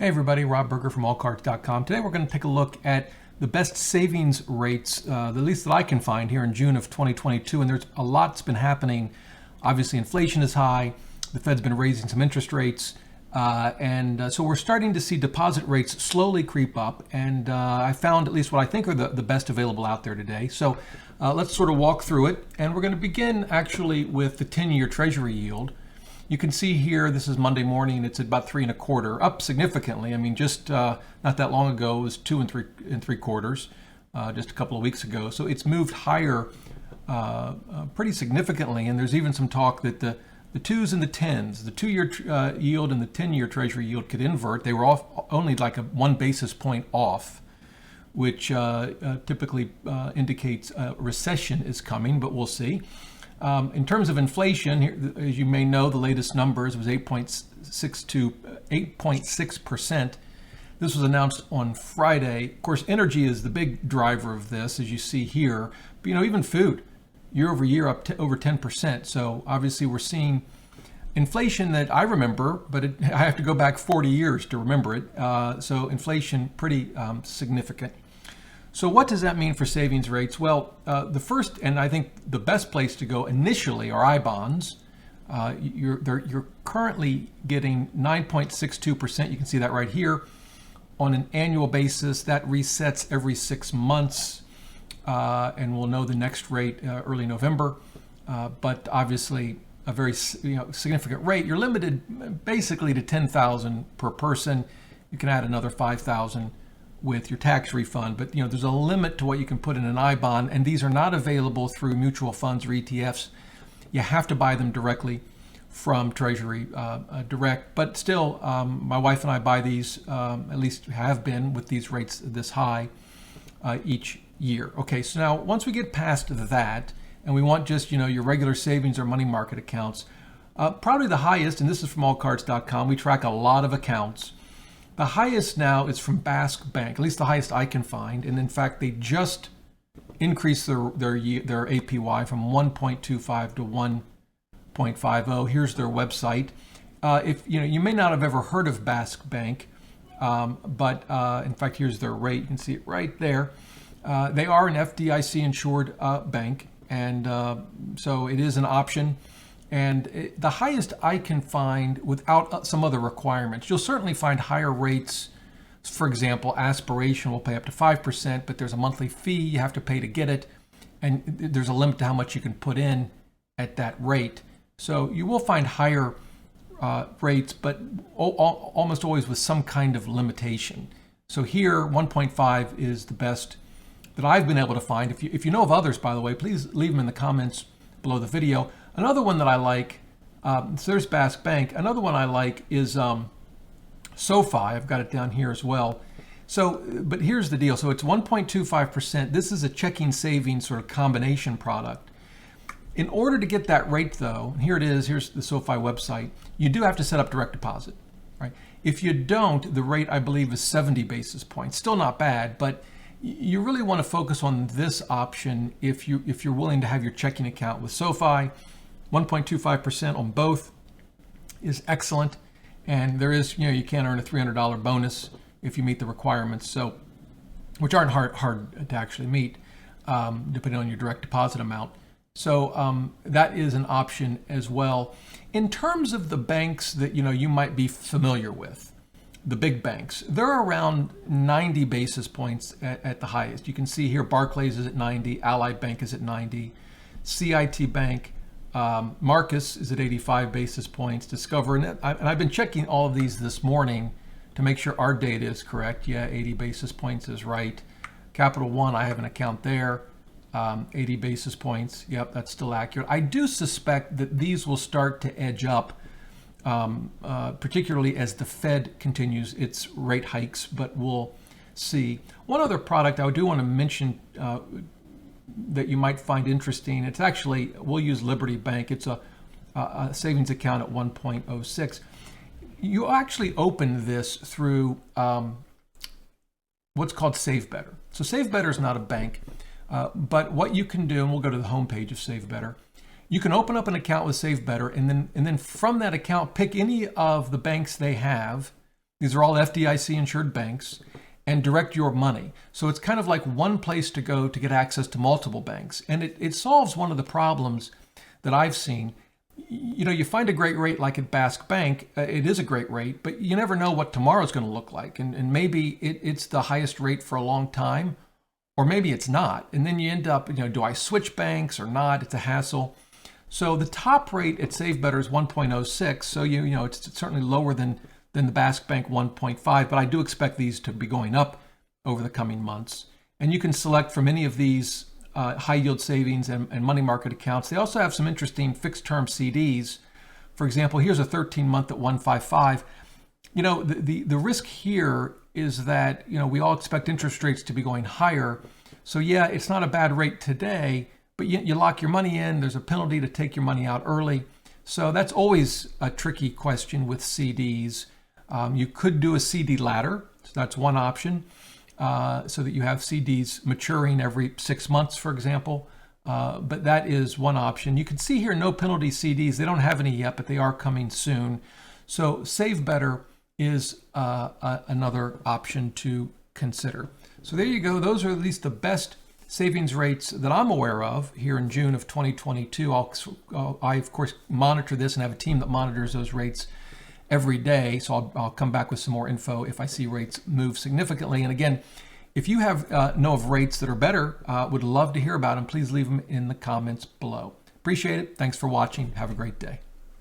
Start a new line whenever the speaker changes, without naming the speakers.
Hey everybody, Rob Berger from allcards.com. Today we're going to take a look at the best savings rates, the least that I can find here in June of 2022. And there's a lot that's been happening. Obviously, inflation is high. The Fed's been raising some interest rates. So we're starting to see deposit rates slowly creep up. And I found at least what I think are the best available out there today. So let's sort of walk through it. And we're going to begin actually with the 10-year Treasury yield. You can see here, this is Monday morning, it's at about 3 1/4, up significantly. I mean, just not that long ago, it was 2 3/4, just a couple of weeks ago. So it's moved higher pretty significantly. And there's even some talk that the 2s and the 10s, the 2-year yield and the 10-year Treasury yield could invert. They were off only like 1 basis point off, which typically indicates a recession is coming, but we'll see. In terms of inflation, as you may know, the latest numbers was 8.6%. This was announced on Friday. Of course, energy is the big driver of this, as you see here. But, even food, year over year, up to over 10%. So obviously, we're seeing inflation that I remember, but I have to go back 40 years to remember it. So inflation pretty significant. So what does that mean for savings rates? Well, the first, and I think the best place to go initially, are I-bonds. You're currently getting 9.62%. You can see that right here. On an annual basis, that resets every 6 months, and we'll know the next rate early November. But obviously, a very significant rate. You're limited basically to $10,000 per person. You can add another $5,000 with your tax refund, but there's a limit to what you can put in an I-bond, and these are not available through mutual funds or ETFs. You have to buy them directly from Treasury Direct, but still, my wife and I buy these, at least have been with these rates this high each year. Okay, so now once we get past that, and we want just your regular savings or money market accounts, probably the highest, and this is from allcards.com, we track a lot of accounts. The highest now is from Basque Bank, at least the highest I can find. And in fact, they just increased their APY from 1.25 to 1.50. Here's their website. If you may not have ever heard of Basque Bank, but in fact, here's their rate. You can see it right there. They are an FDIC insured bank, and so it is an option. And the highest I can find without some other requirements. You'll certainly find higher rates. For example, Aspiration will pay up to 5%, but there's a monthly fee you have to pay to get it. And there's a limit to how much you can put in at that rate. So you will find higher rates, but almost always with some kind of limitation. So here, 1.5 is the best that I've been able to find. If you know of others, by the way, please leave them in the comments below the video. Another one that I like, so there's Basque Bank. Another one I like is SoFi. I've got it down here as well. So, but here's the deal. So it's 1.25%. This is a checking savings sort of combination product. In order to get that rate, though, and here it is, here's the SoFi website, you do have to set up direct deposit, right? If you don't, the rate, I believe, is 70 basis points. Still not bad, but you really want to focus on this option if you're willing to have your checking account with SoFi. 1.25% on both is excellent, and there is you can earn a $300 bonus if you meet the requirements, so which aren't hard to actually meet, depending on your direct deposit amount. So that is an option as well. In terms of the banks that you might be familiar with, the big banks, they're around 90 basis points at the highest. You can see here Barclays is at 90, Allied Bank is at 90, CIT Bank, Marcus is at 85 basis points, Discover, and I've been checking all of these this morning to make sure our data is correct. Yeah, 80 basis points is right. Capital One, I have an account there, 80 basis points. Yep, that's still accurate. I do suspect that these will start to edge up, particularly as the Fed continues its rate hikes, but we'll see. One other product I do want to mention that you might find interesting. It's actually, we'll use Liberty Bank. It's a savings account at 1.06. You actually open this through what's called Save Better. So Save Better is not a bank, but what you can do, and we'll go to the homepage of Save Better. You can open up an account with Save Better, and then from that account, pick any of the banks they have These are all FDIC insured banks, and direct your money. So it's kind of like one place to go to get access to multiple banks. And it solves one of the problems that I've seen. You know, you find a great rate like at Basque Bank, it is a great rate, but you never know what tomorrow's going to look like. And maybe it's the highest rate for a long time, or maybe it's not. And then you end up, you know, do I switch banks or not? It's a hassle. So the top rate at Save Better is 1.06. So, you know, it's certainly lower than the Basque Bank 1.5, but I do expect these to be going up over the coming months. And you can select from any of these high yield savings and money market accounts. They also have some interesting fixed term CDs. For example, here's a 13-month at 155. You know, the risk here is that, you know, we all expect interest rates to be going higher. So yeah, it's not a bad rate today, but you lock your money in, there's a penalty to take your money out early. So that's always a tricky question with CDs. You could do a CD ladder, so that's one option. So that you have CDs maturing every 6 months, for example. But that is one option. You can see here no penalty CDs. They don't have any yet, but they are coming soon. So Save Better is another option to consider. So there you go. Those are at least the best savings rates that I'm aware of here in June of 2022. I, of course, monitor this and have a team that monitors those rates every day. So I'll come back with some more info if I see rates move significantly. And again, if you have know of rates that are better, would love to hear about them. Please leave them in the comments below. Appreciate it. Thanks for watching. Have a great day.